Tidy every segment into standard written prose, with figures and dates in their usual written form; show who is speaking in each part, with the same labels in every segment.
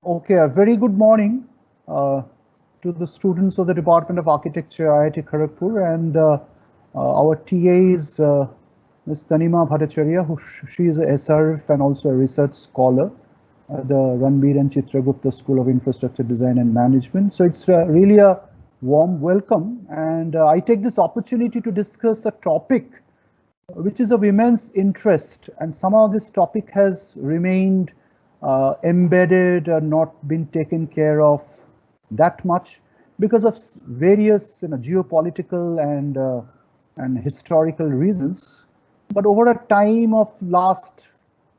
Speaker 1: Okay, a very good morning to the students of the Department of Architecture, IIT Kharagpur, and our TAs, Ms. Tanima Bhattacharya, she is a SRF and also a research scholar at the Ranbir and Chitragupta School of Infrastructure Design and Management. So it's really a warm welcome, and I take this opportunity to discuss a topic which is of immense interest, and somehow this topic has remained embedded or not been taken care of that much because of various geopolitical and historical reasons. But over a time of last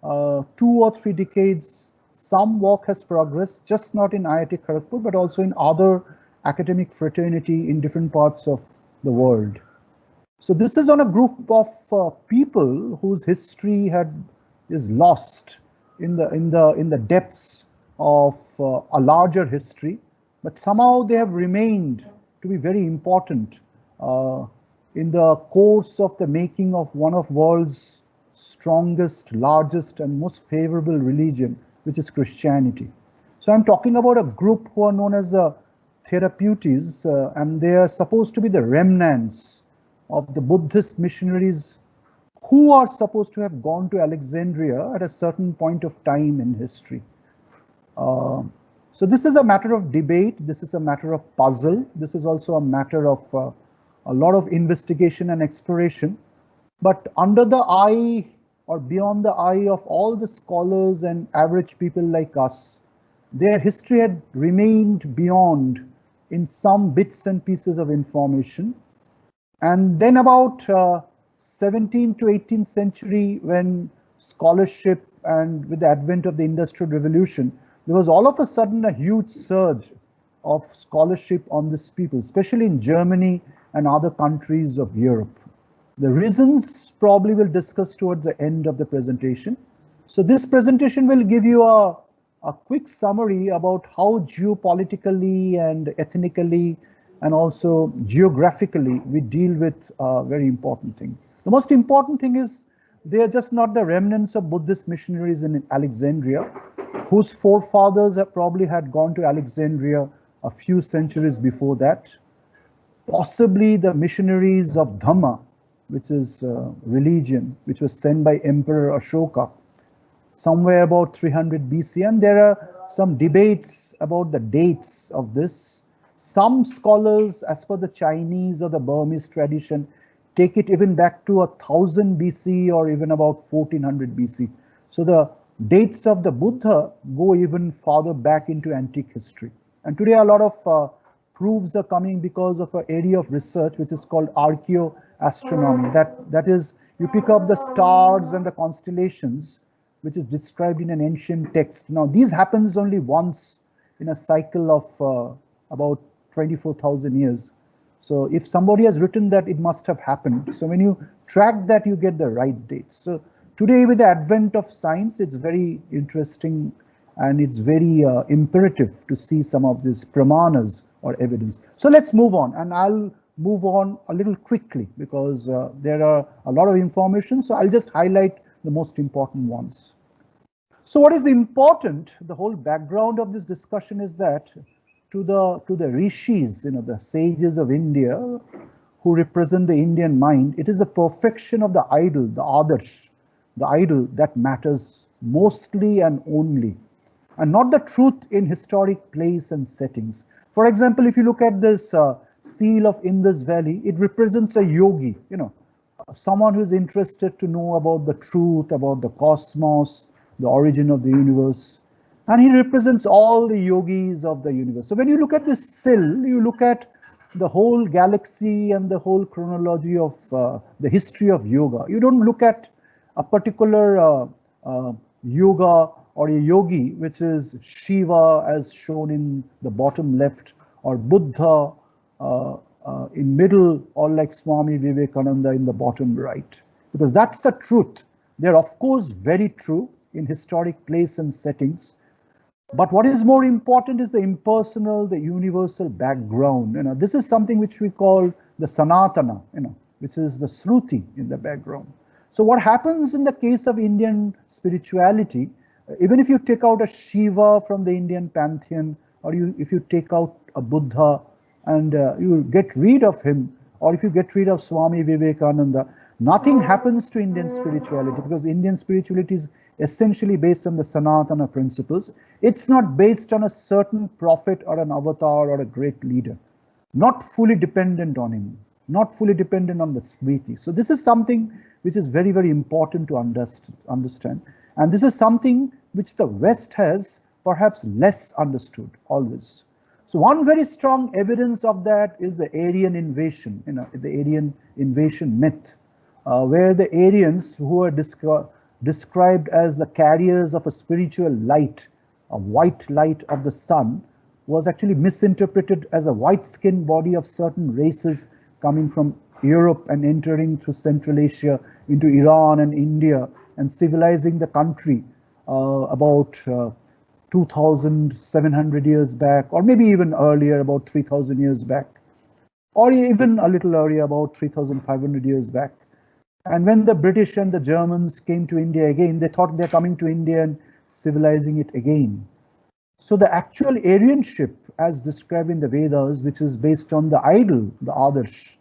Speaker 1: 2 or 3 decades, some work has progressed, just not in IIT Kharagpur, but also in other academic fraternity in different parts of the world. So this is on a group of people whose history is lost in the depths of a larger history, but somehow they have remained to be very important in the course of the making of one of world's strongest, largest, and most favorable religion, which is Christianity. So I'm talking about a group who are known as the THERAPEUTAEs, and they are supposed to be the remnants of the Buddhist missionaries who are supposed to have gone to Alexandria at a certain point of time in history. So this is a matter of debate, this is a matter of puzzle, this is also a matter of a lot of investigation and exploration. But under the eye or beyond the eye of all the scholars and average people like us, their history had remained beyond in some bits and pieces of information. And then about 17th to 18th century, when scholarship and with the advent of the Industrial Revolution, there was all of a sudden a huge surge of scholarship on this people, especially in Germany and other countries of Europe. The reasons probably we'll discuss towards the end of the presentation. So this presentation will give you a quick summary about how geopolitically and ethnically and also geographically we deal with a very important thing. The most important thing is they are just not the remnants of Buddhist missionaries in Alexandria, whose forefathers have probably had gone to Alexandria a few centuries before that. Possibly the missionaries of Dhamma, which is religion, which was sent by Emperor Ashoka somewhere about 300 BC. And there are some debates about the dates of this. Some scholars, as per the Chinese or the Burmese tradition, take it even back to 1000 BC or even about 1400 BC. So the dates of the Buddha go even farther back into antique history. And today a lot of proofs are coming because of an area of research which is called archaeoastronomy. That is, you pick up the stars and the constellations, which is described in an ancient text. Now, these happens only once in a cycle of about 24,000 years. So if somebody has written that, it must have happened. So when you track that, you get the right dates. So today, with the advent of science, it's very interesting and it's very imperative to see some of these pramanas or evidence. So let's move on, and I'll move on a little quickly because there are a lot of information. So I'll just highlight the most important ones. So what is important, the whole background of this discussion is that to the rishis, the sages of India, who represent the Indian mind, it is the perfection of the idol, the adarsh, the idol that matters mostly and only, and not the truth in historic place and settings. For example, if you look at this seal of Indus Valley, it represents a yogi, someone who is interested to know about the truth, about the cosmos, the origin of the universe. And he represents all the yogis of the universe. So when you look at this sill, you look at the whole galaxy and the whole chronology of the history of yoga. You don't look at a particular yoga or a yogi, which is Shiva as shown in the bottom left, or Buddha in middle, or like Swami Vivekananda in the bottom right. Because that's the truth. They're of course very true in historic place and settings. But what is more important is the impersonal, the universal background. This is something which we call the Sanatana, which is the Shruti in the background. So what happens in the case of Indian spirituality, Even if you take out a Shiva from the Indian pantheon, or if you take out a Buddha and you get rid of him, or if you get rid of Swami Vivekananda, nothing happens to Indian spirituality, because Indian spirituality is essentially based on the Sanatana principles. It's not based on a certain prophet or an avatar or a great leader, not fully dependent on him, not fully dependent on the Smriti. So this is something which is very, very important to understand. And this is something which the West has perhaps less understood always. So one very strong evidence of that is the Aryan invasion, the Aryan invasion myth, where the Aryans, who are described as the carriers of a spiritual light, a white light of the sun, was actually misinterpreted as a white-skinned body of certain races coming from Europe and entering through Central Asia into Iran and India and civilizing the country about 2,700 years back, or maybe even earlier, about 3,000 years back, or even a little earlier, about 3,500 years back. And when the British and the Germans came to India again, they thought they're coming to India and civilizing it again. So the actual Aryanship, as described in the Vedas, which is based on the idol, the Adarsh,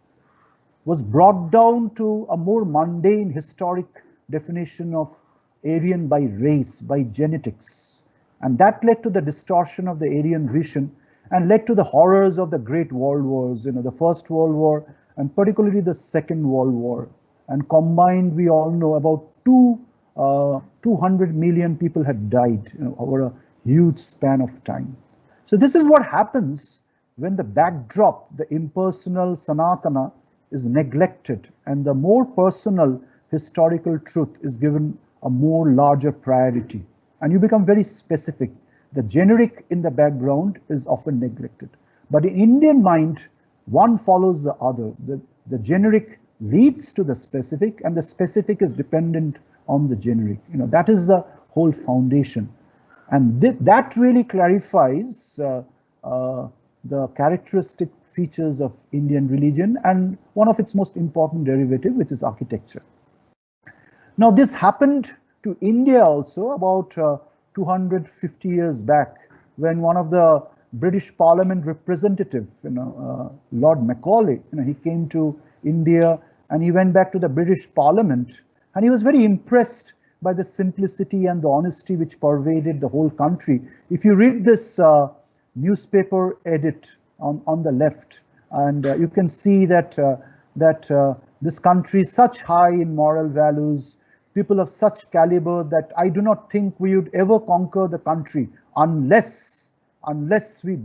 Speaker 1: was brought down to a more mundane historic definition of Aryan by race, by genetics. And that led to the distortion of the Aryan vision and led to the horrors of the great world wars, the First World War and particularly the Second World War. And combined, we all know about 200 million people had died over a huge span of time. So this is what happens when the backdrop, the impersonal Sanatana, is neglected and the more personal historical truth is given a more larger priority. And you become very specific. The generic in the background is often neglected. But in Indian mind, one follows the other. The generic leads to the specific, and the specific is dependent on the generic. That is the whole foundation. And that really clarifies the characteristic features of Indian religion and one of its most important derivative, which is architecture. Now, this happened to India also about 250 years back, when one of the British Parliament representative, Lord Macaulay, he came to India and he went back to the British Parliament, and he was very impressed by the simplicity and the honesty which pervaded the whole country. If you read this newspaper edit on the left, and you can see that this country is such high in moral values, people of such caliber, that I do not think we would ever conquer the country unless we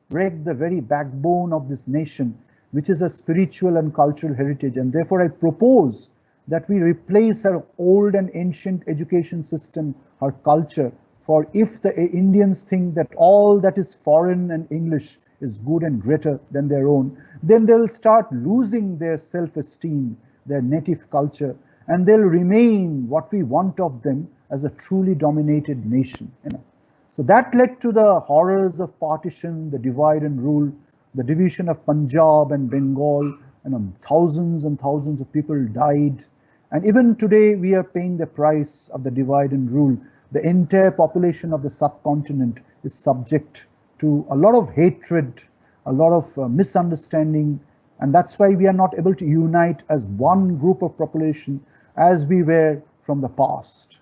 Speaker 1: break the very backbone of this nation, which is a spiritual and cultural heritage. And therefore I propose that we replace our old and ancient education system, our culture, for if the Indians think that all that is foreign and English is good and greater than their own, then they'll start losing their self-esteem, their native culture, and they'll remain what we want of them as a truly dominated nation. So that led to the horrors of partition, the divide and rule, the division of Punjab and Bengal, thousands and thousands of people died. And even today, we are paying the price of the divide and rule. The entire population of the subcontinent is subject to a lot of hatred, a lot of misunderstanding, and that's why we are not able to unite as one group of population as we were from the past.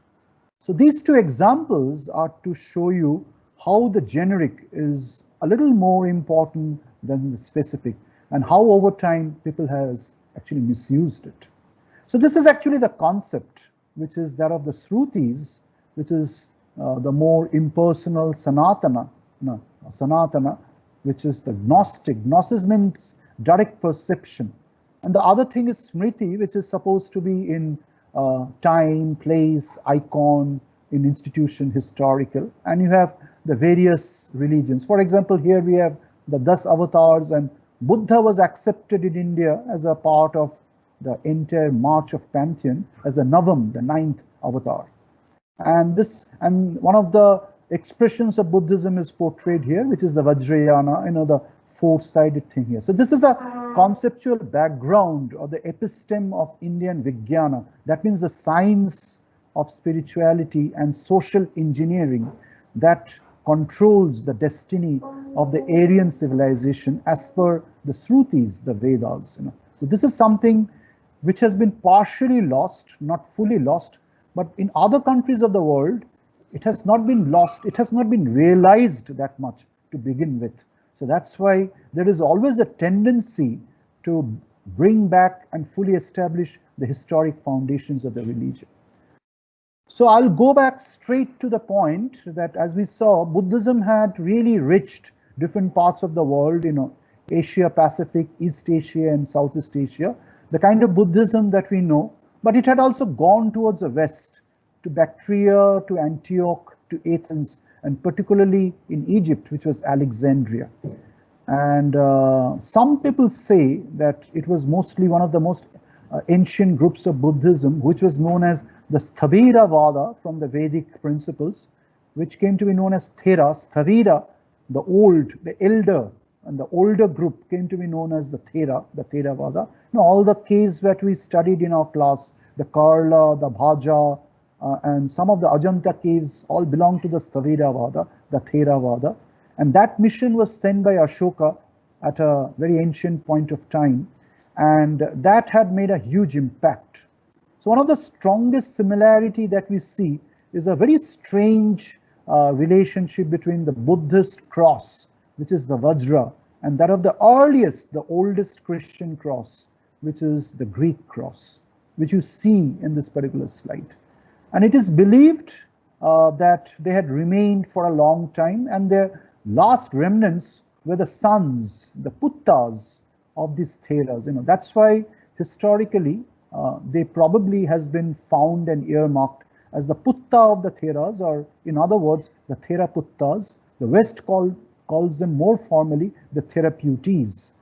Speaker 1: So these two examples are to show you how the generic is a little more important than the specific, and how over time people has actually misused it. So this is actually the concept, which is that of the Srutis, which is the more impersonal Sanatana, which is the Gnostic. Gnosis means direct perception. And the other thing is Smriti, which is supposed to be in time, place, icon, in institution, historical. And you have the various religions. For example, here we have the 10 avatars, and Buddha was accepted in India as a part of the entire march of Pantheon as the Navam, the 9th avatar. And one of the expressions of Buddhism is portrayed here, which is the Vajrayana, the four-sided thing here. So this is a conceptual background or the episteme of Indian Vijnana. That means the science of spirituality and social engineering that controls the destiny of the Aryan civilization as per the Srutis, the Vedas. So this is something which has been partially lost, not fully lost, but in other countries of the world, it has not been lost, it has not been realized that much to begin with. So that's why there is always a tendency to bring back and fully establish the historic foundations of the religion. So I'll go back straight to the point that, as we saw, Buddhism had really reached different parts of the world, Asia Pacific, East Asia and Southeast Asia, the kind of Buddhism that we know, but it had also gone towards the West, to Bactria, to Antioch, to Athens, and particularly in Egypt, which was Alexandria. And some people say that it was mostly one of the most ancient groups of Buddhism, which was known as the Sthaviravada from the Vedic principles, which came to be known as Thera. Sthavira, the old, the elder, and the older group came to be known as the Thera, the Theravada. All the caves that we studied in our class, the Karla, the Bhaja, and some of the Ajanta caves all belong to the Sthaviravada, the Theravada. And that mission was sent by Ashoka at a very ancient point of time, and that had made a huge impact. So one of the strongest similarity that we see is a very strange relationship between the Buddhist cross, which is the Vajra, and that of the earliest, the oldest Christian cross, which is the Greek cross, which you see in this particular slide. And it is believed that they had remained for a long time, and their last remnants were the sons, the puttas of these Theras. That's why historically they probably has been found and earmarked as the Putta of the Theras, or in other words, the Theraputtas. The West calls them more formally the Therapeutes,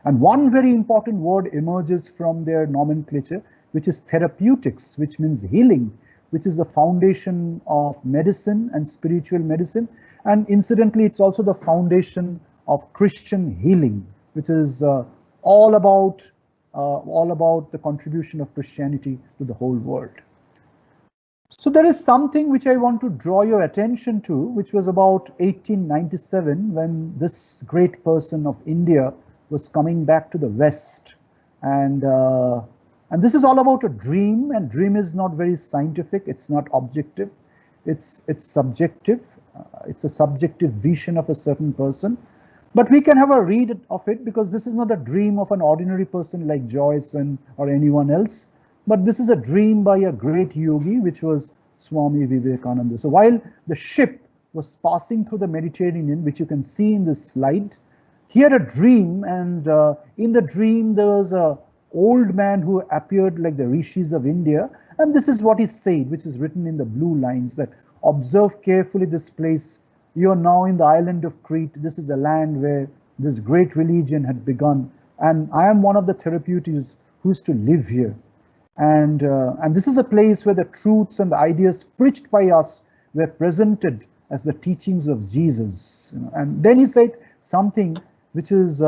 Speaker 1: And one very important word emerges from their nomenclature, which is therapeutics, which means healing, which is the foundation of medicine and spiritual medicine. And incidentally, it's also the foundation of Christian healing, which is all about the contribution of Christianity to the whole world. So there is something which I want to draw your attention to, which was about 1897, when this great person of India was coming back to the West. And this is all about a dream, and dream is not very scientific, it's not objective, it's subjective. It's a subjective vision of a certain person. But we can have a read of it, because this is not a dream of an ordinary person like Joyce or anyone else, but this is a dream by a great yogi, which was Swami Vivekananda. So while the ship was passing through the Mediterranean, which you can see in this slide, he had a dream, and in the dream there was a old man who appeared like the rishis of India, and this is what he said, which is written in the blue lines, that observe carefully this place. You are now in the island of Crete. This is a land where this great religion had begun, and I am one of the therapeutes who is to live here. And this is a place where the truths and the ideas preached by us were presented as the teachings of Jesus. And then he said something which is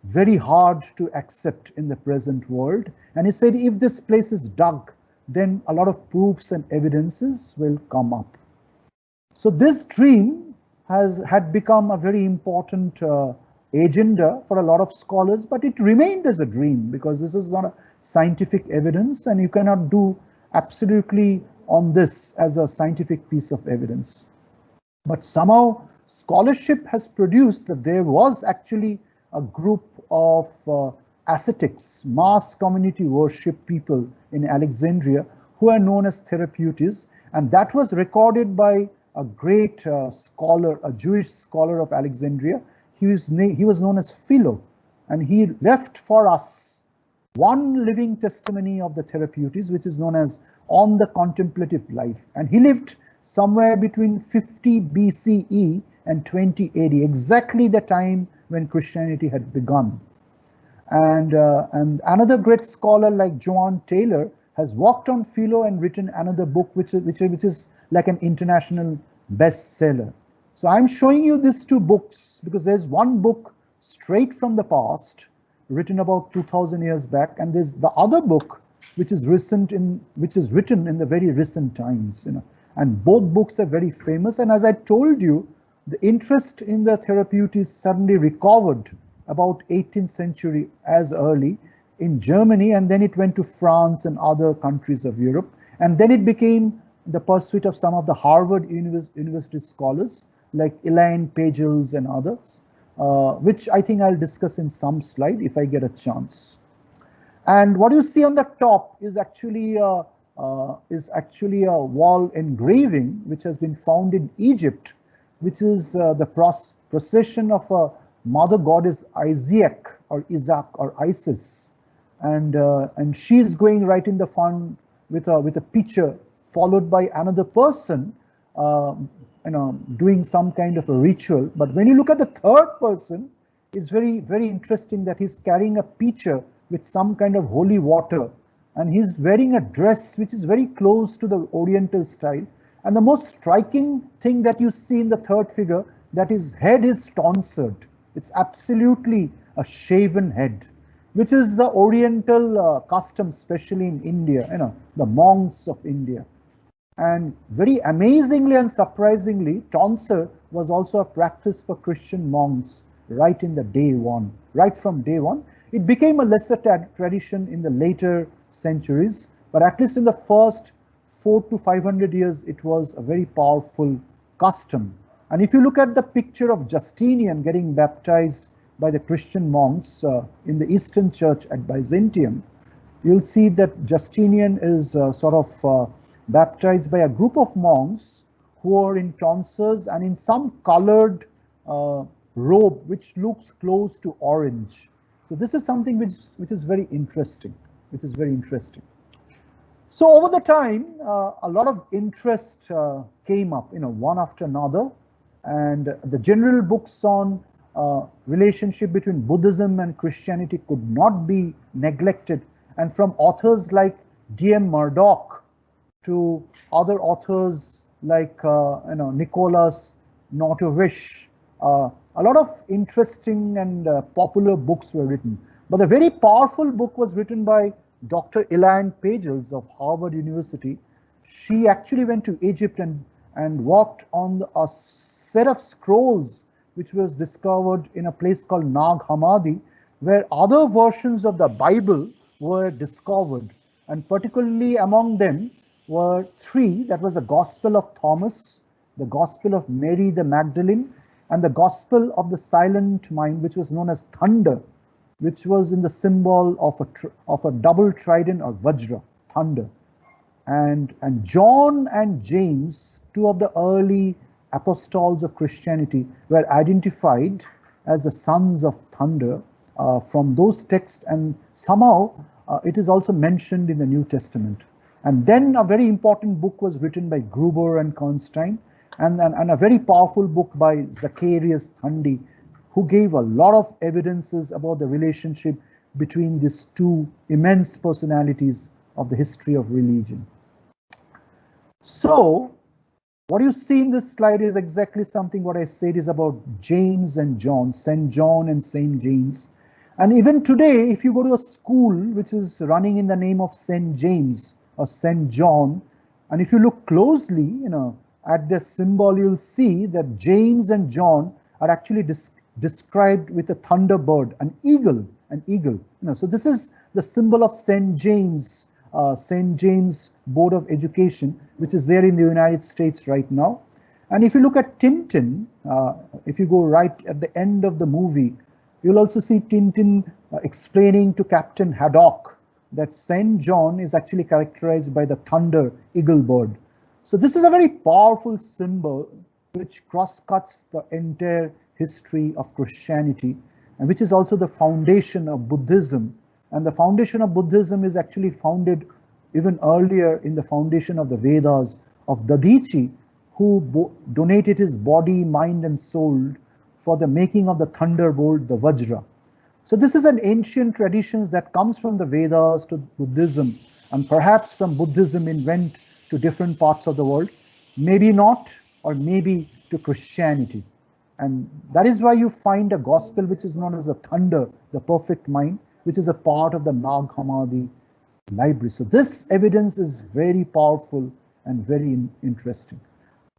Speaker 1: very hard to accept in the present world. And he said, if this place is dug, then a lot of proofs and evidences will come up. So this dream had become a very important agenda for a lot of scholars, but it remained as a dream, because this is not a scientific evidence, and you cannot do absolutely on this as a scientific piece of evidence. But somehow scholarship has produced that there was actually a group of ascetics, mass community worship people in Alexandria, who are known as therapeutes, and that was recorded by a great scholar, a Jewish scholar of Alexandria. He was known as Philo, and he left for us one living testimony of the therapeutes, which is known as On the Contemplative Life. And he lived somewhere between 50 BCE and 20 AD, exactly the time when Christianity had begun. And another great scholar like Joan Taylor has worked on Philo and written another book which is like an international bestseller. So I'm showing you these two books because there's one book straight from the past, written about 2000 years back, and there's the other book which is written in the very recent times, and both books are very famous. And as I told you, the interest in the therapeutics suddenly recovered about 18th century as early in Germany, and then it went to France and other countries of Europe, and then it became the pursuit of some of the Harvard University scholars like Elaine Pagels and others, which I think I'll discuss in some slide if I get a chance. And what you see on the top is actually a wall engraving which has been found in Egypt, which is the procession of a mother goddess Isaac or Isis, and she's going right in the front with a pitcher, followed by another person, doing some kind of a ritual. But when you look at the third person, it's very, very interesting that he's carrying a pitcher with some kind of holy water, and he's wearing a dress which is very close to the Oriental style. And the most striking thing that you see in the third figure, that his head is tonsured. It's absolutely a shaven head, which is the Oriental custom, especially in India, the monks of India. And very amazingly and surprisingly, tonsure was also a practice for Christian monks right from day one. It became a lesser tradition in the later centuries, but at least in the first 400 to 500 years, it was a very powerful custom. And if you look at the picture of Justinian getting baptized by the Christian monks in the Eastern Church at Byzantium, you'll see that Justinian is baptized by a group of monks who are in tonsures and in some colored robe which looks close to orange. So this is something which is very interesting. So over the time, a lot of interest came up, one after another, and the general books on relationship between Buddhism and Christianity could not be neglected. And from authors like D.M. Murdoch to other authors like Nicholas Notovich, a lot of interesting and popular books were written. But a very powerful book was written by Dr. Elaine Pagels of Harvard University. She actually went to Egypt and worked on a set of scrolls which was discovered in a place called Nag Hammadi, where other versions of the Bible were discovered. And particularly among them were three. That was the Gospel of Thomas, the Gospel of Mary the Magdalene, and the Gospel of the Silent Mind, which was known as thunder, which was in the symbol of a double trident or vajra, thunder. And John and James, two of the early apostles of Christianity, were identified as the sons of thunder from those texts, and somehow it is also mentioned in the New Testament. And then a very important book was written by Gruber and Kornstein, and a very powerful book by Zacharias Thandi, who gave a lot of evidences about the relationship between these two immense personalities of the history of religion. So what you see in this slide is exactly something what I said is about James and John, St. John and St. James. And even today, if you go to a school which is running in the name of St. James or St. John, and if you look closely, at the symbol, you'll see that James and John are actually described with a thunderbird, an eagle. So this is the symbol of St. James Board of Education, which is there in the United States right now. And if you look at Tintin, if you go right at the end of the movie, you'll also see Tintin explaining to Captain Haddock that St. John is actually characterized by the thunder eagle bird. So this is a very powerful symbol which cross-cuts the entire history of Christianity, and which is also the foundation of Buddhism. And the foundation of Buddhism is actually founded even earlier in the foundation of the Vedas of Dadichi, who donated his body, mind, and soul for the making of the thunderbolt, the Vajra. So this is an ancient tradition that comes from the Vedas to Buddhism, and perhaps from Buddhism it went to different parts of the world, maybe not, or maybe to Christianity. And that is why you find a gospel which is known as the thunder, the perfect mind, which is a part of the Nag Hammadi library. So this evidence is very powerful and very interesting.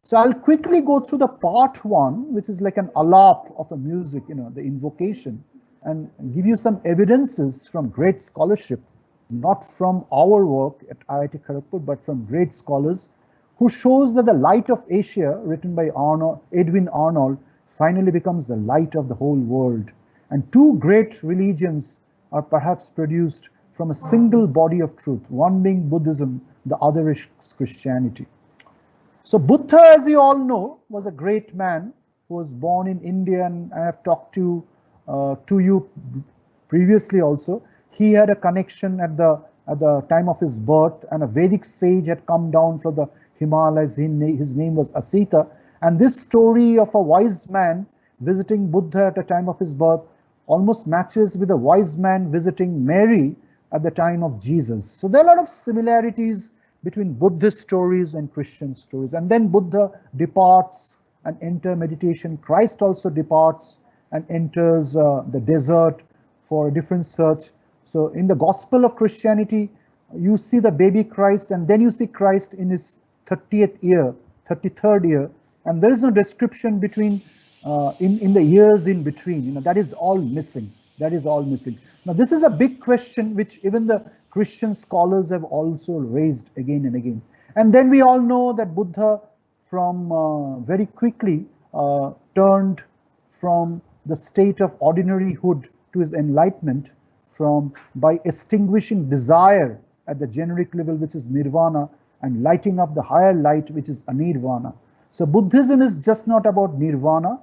Speaker 1: So I'll quickly go through the part one, which is like an alap of a music, the invocation, and give you some evidences from great scholarship, not from our work at IIT Kharagpur, but from great scholars, who shows that the light of Asia, written by Edwin Arnold, finally becomes the light of the whole world. And two great religions are perhaps produced from a single body of truth, one being Buddhism, the other is Christianity. So Buddha, as you all know, was a great man who was born in India, and I have talked to you previously also. He had a connection at the time of his birth, and a Vedic sage had come down from the Himalayas. His name was Asita, and this story of a wise man visiting Buddha at the time of his birth almost matches with a wise man visiting Mary at the time of Jesus. So there are a lot of similarities between Buddhist stories and Christian stories. And then Buddha departs and enters meditation. Christ also departs and enters the desert for a different search. So in the Gospel of Christianity, you see the baby Christ, and then you see Christ in his 30th year, 33rd year, and there is no description between in the years in between. That is all missing. That is all missing. Now this is a big question which even the Christian scholars have also raised again and again. And then we all know that Buddha from very quickly turned from the state of ordinaryhood to his enlightenment by extinguishing desire at the generic level, which is nirvana, and lighting up the higher light, which is anirvana. So Buddhism is just not about nirvana,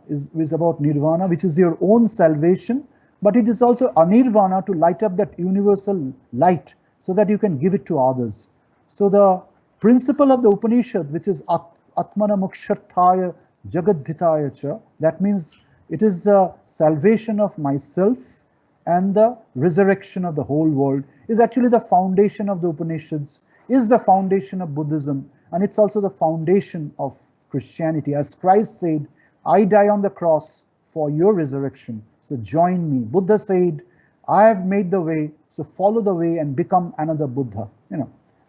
Speaker 1: is about nirvana, which is your own salvation, but it is also anirvana, to light up that universal light so that you can give it to others. So the principle of the Upanishad, which is Atmana Moksharthaya Jagadhitaya Cha, that means it is the salvation of myself and the resurrection of the whole world, is actually the foundation of the Upanishads, is the foundation of Buddhism, and it's also the foundation of Christianity. As Christ said, I die on the cross for your resurrection, so join me. Buddha said, I have made the way, so follow the way and become another Buddha.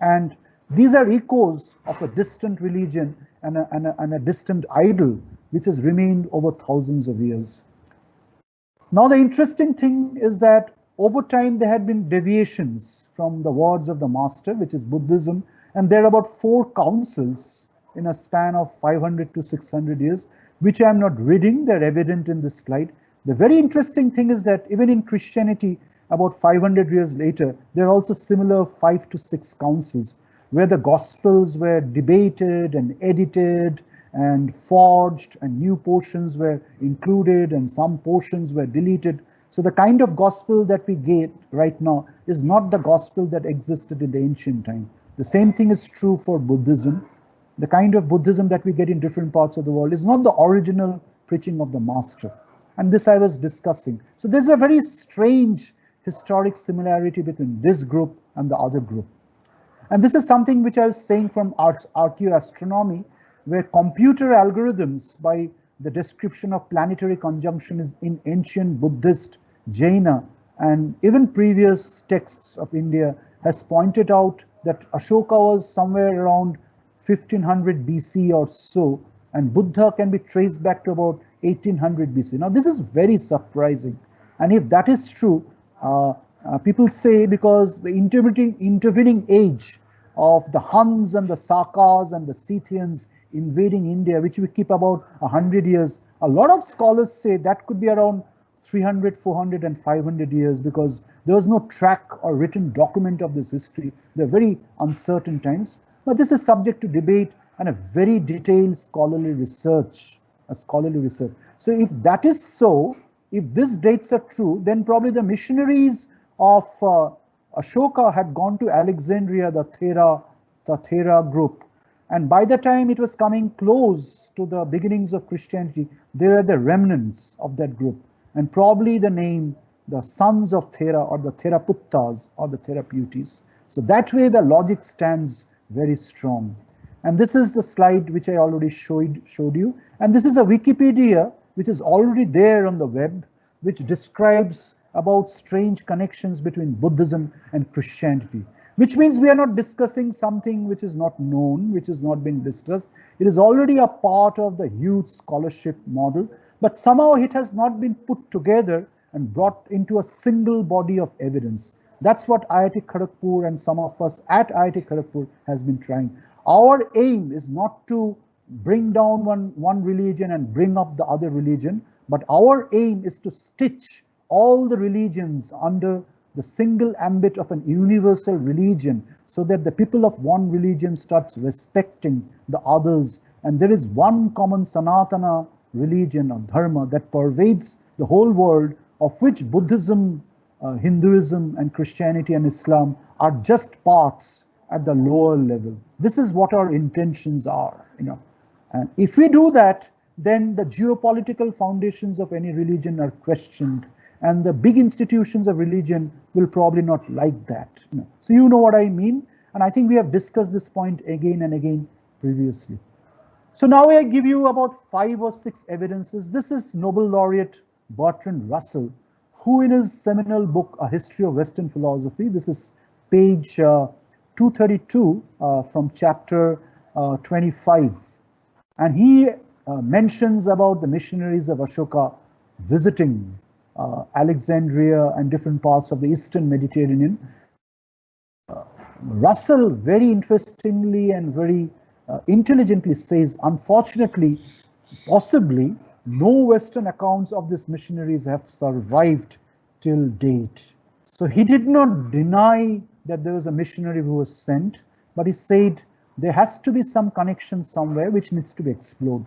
Speaker 1: And these are echoes of a distant religion and a distant idol which has remained over thousands of years. Now the interesting thing is that over time there had been deviations from the words of the master, which is Buddhism, and there are about 4 councils in a span of 500 to 600 years, which I am not reading. They're evident in this slide. The very interesting thing is that even in Christianity, about 500 years later, there are also similar 5 to 6 councils where the Gospels were debated and edited and forged, and new portions were included and some portions were deleted. So the kind of gospel that we get right now is not the gospel that existed in the ancient time. The same thing is true for Buddhism. The kind of Buddhism that we get in different parts of the world is not the original preaching of the master. And this I was discussing. So there's a very strange historic similarity between this group and the other group. And this is something which I was saying from archaeoastronomy, where computer algorithms by the description of planetary conjunction is in ancient Buddhist, Jaina, and even previous texts of India has pointed out that Ashoka was somewhere around 1500 BC or so, and Buddha can be traced back to about 1800 BC. Now this is very surprising, and if that is true, people say because the intervening age of the Huns and the Sakas and the Scythians invading India, which we keep about 100 years, a lot of scholars say that could be around 300, 400 and 500 years, because there was no track or written document of this history. They're very uncertain times, but this is subject to debate and a very detailed scholarly research, So if that is so, if these dates are true, then probably the missionaries of Ashoka had gone to Alexandria, the Thera group. And by the time it was coming close to the beginnings of Christianity, they were the remnants of that group. And probably the name, the sons of Thera, or the THERAPEUTAEs, or the THERAPEUTES. So that way the logic stands very strong. And this is the slide which I already showed you. And this is a Wikipedia which is already there on the web, which describes about strange connections between Buddhism and Christianity, which means we are not discussing something which is not known, which has not been discussed. It is already a part of the huge scholarship model, but somehow it has not been put together and brought into a single body of evidence. That's what IIT Kharagpur and some of us at IIT Kharagpur has been trying. Our aim is not to bring down one religion and bring up the other religion, but our aim is to stitch all the religions under the single ambit of an universal religion, so that the people of one religion starts respecting the others, and there is one common Sanatana religion or dharma that pervades the whole world, of which Buddhism, Hinduism and Christianity and Islam are just parts at the lower level. This is what our intentions are, and if we do that, then the geopolitical foundations of any religion are questioned, and the big institutions of religion will probably not like that. So you know what I mean, and I think we have discussed this point again and again previously. So now I give you about 5 or 6 evidences. This is Nobel laureate Bertrand Russell, who in his seminal book, A History of Western Philosophy, this is page 232 from chapter 25, and he mentions about the missionaries of Ashoka visiting Alexandria and different parts of the Eastern Mediterranean. Russell very interestingly and very intelligently says, unfortunately, possibly no Western accounts of these missionaries have survived till date. So he did not deny that there was a missionary who was sent, but he said there has to be some connection somewhere which needs to be explored.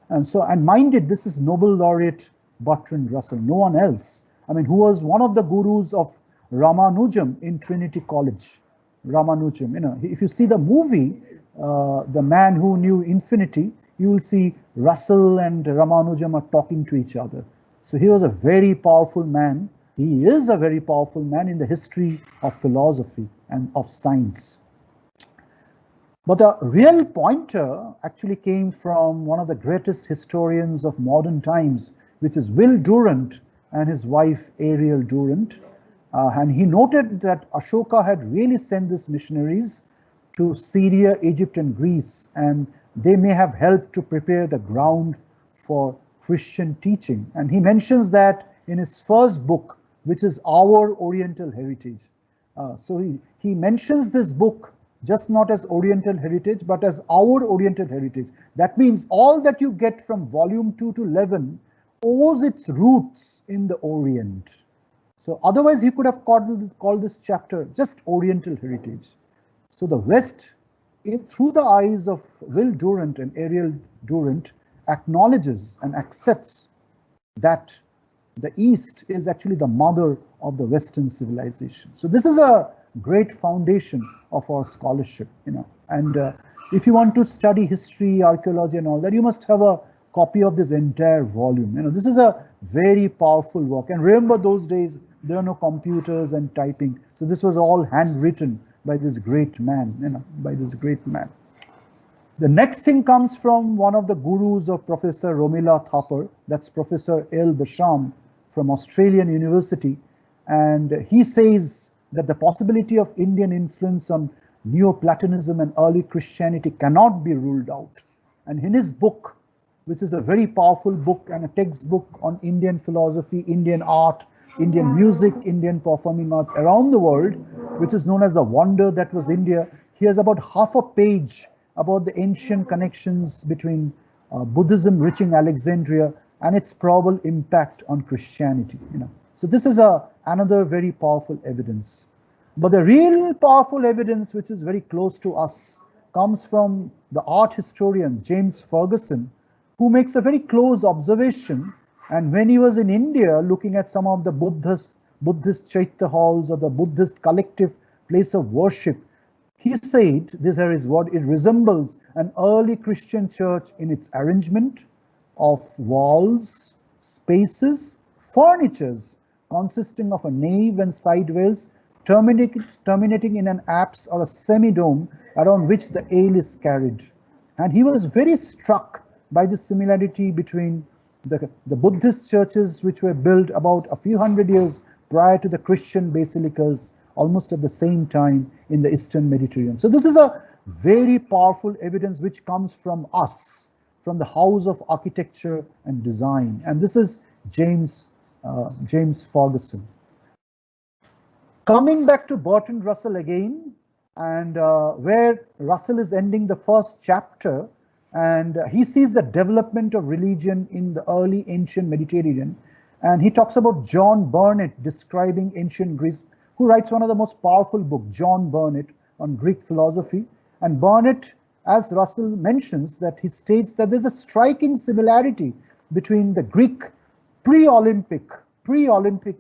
Speaker 1: And so, and mind it, this is Nobel laureate Bertrand Russell, no one else. I mean, who was one of the gurus of Ramanujam in Trinity College. Ramanujam, if you see the movie, The Man Who Knew Infinity, you will see Russell and Ramanujam are talking to each other. So he was a very powerful man. He is a very powerful man in the history of philosophy and of science. But the real pointer actually came from one of the greatest historians of modern times, which is Will Durant and his wife Ariel Durant. And he noted that Ashoka had really sent these missionaries to Syria, Egypt, and Greece, and they may have helped to prepare the ground for Christian teaching. And he mentions that in his first book, which is Our Oriental Heritage. So he mentions this book just not as Oriental Heritage, but as Our Oriental Heritage. That means all that you get from volume 2 to 11 owes its roots in the Orient. So otherwise he could have called this chapter just Oriental Heritage. So the West, through the eyes of Will Durant and Ariel Durant, acknowledges and accepts that the East is actually the mother of the Western civilization. So this is a great foundation of our scholarship, and if you want to study history, archaeology and all that, you must have a copy of this entire volume. This is a very powerful work, and remember those days there are no computers and typing, so this was all handwritten by this great man, The next thing comes from one of the gurus of Professor Romila Thapar, that's Professor L. Basham from Australian University, and he says that the possibility of Indian influence on Neoplatonism and early Christianity cannot be ruled out. And in his book, which is a very powerful book and a textbook on Indian philosophy, Indian art, Indian music, Indian performing arts around the world, which is known as The Wonder That Was India, he has about half a page about the ancient connections between Buddhism reaching Alexandria and its probable impact on Christianity. So this is another very powerful evidence. But the real powerful evidence, which is very close to us, comes from the art historian James Ferguson, who makes a very close observation. And when he was in India looking at some of the Buddhist Chaitya halls or the Buddhist collective place of worship, he said, this is what it resembles an early Christian church in its arrangement of walls, spaces, furnitures, consisting of a nave and side rails, terminating in an apse or a semi-dome around which the ale is carried. And he was very struck by the similarity between the Buddhist churches which were built about a few hundred years prior to the Christian basilicas, almost at the same time in the Eastern Mediterranean. So this is a very powerful evidence which comes from us, from the house of architecture and design. And this is James Ferguson. Coming back to Bertrand Russell again, and where Russell is ending the first chapter, and he sees the development of religion in the early ancient Mediterranean, and he talks about John Burnet describing ancient Greece, who writes one of the most powerful books, John Burnet, on Greek philosophy. And Burnet, as Russell mentions, that he states that there's a striking similarity between the Greek pre-Olympic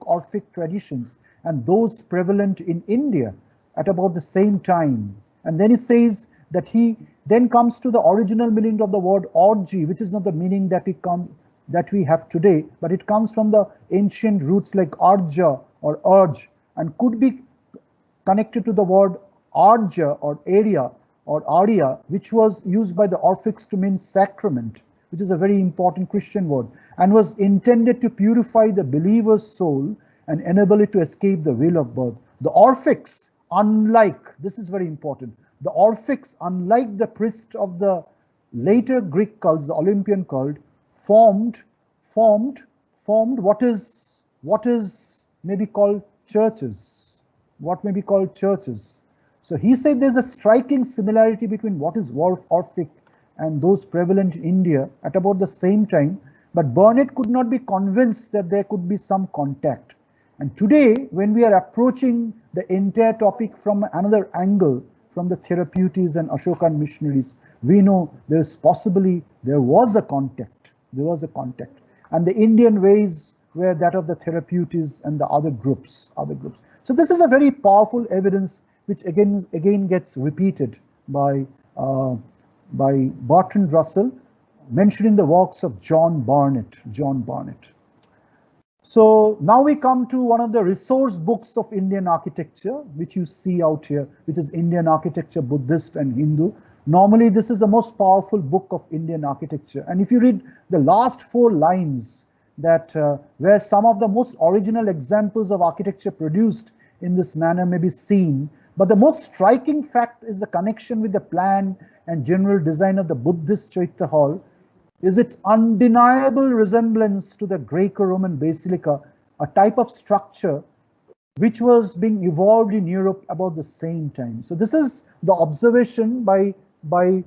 Speaker 1: Orphic traditions and those prevalent in India at about the same time. And then he says that he then comes to the original meaning of the word orgy, which is not the meaning that we have today, but it comes from the ancient roots like arja or urge, and could be connected to the word arja or area or aria, which was used by the Orphics to mean sacrament, which is a very important Christian word, and was intended to purify the believer's soul and enable it to escape the will of birth. The Orphics, unlike, this is very important, the Orphics, unlike the priests of the later Greek cults, the Olympian cult, formed what is maybe called churches. What may be called churches. So he said there's a striking similarity between what is Orphic and those prevalent in India at about the same time, but Burnet could not be convinced that there could be some contact. And today, when we are approaching the entire topic from another angle, from the Therapeutes and Ashokan missionaries, we know there was a contact. There was a contact. And the Indian ways were that of the Therapeutes and the other groups. So this is a very powerful evidence which again gets repeated by Bertrand Russell, mentioning the works of John Burnet. So now we come to one of the resource books of Indian architecture, which you see out here, which is Indian Architecture, Buddhist and Hindu. Normally, this is the most powerful book of Indian architecture. And if you read the last 4 lines, that where some of the most original examples of architecture produced in this manner may be seen, but the most striking fact is the connection with the plan and general design of the Buddhist Chaitya Hall is its undeniable resemblance to the Greco-Roman Basilica, a type of structure which was being evolved in Europe about the same time. So this is the observation by the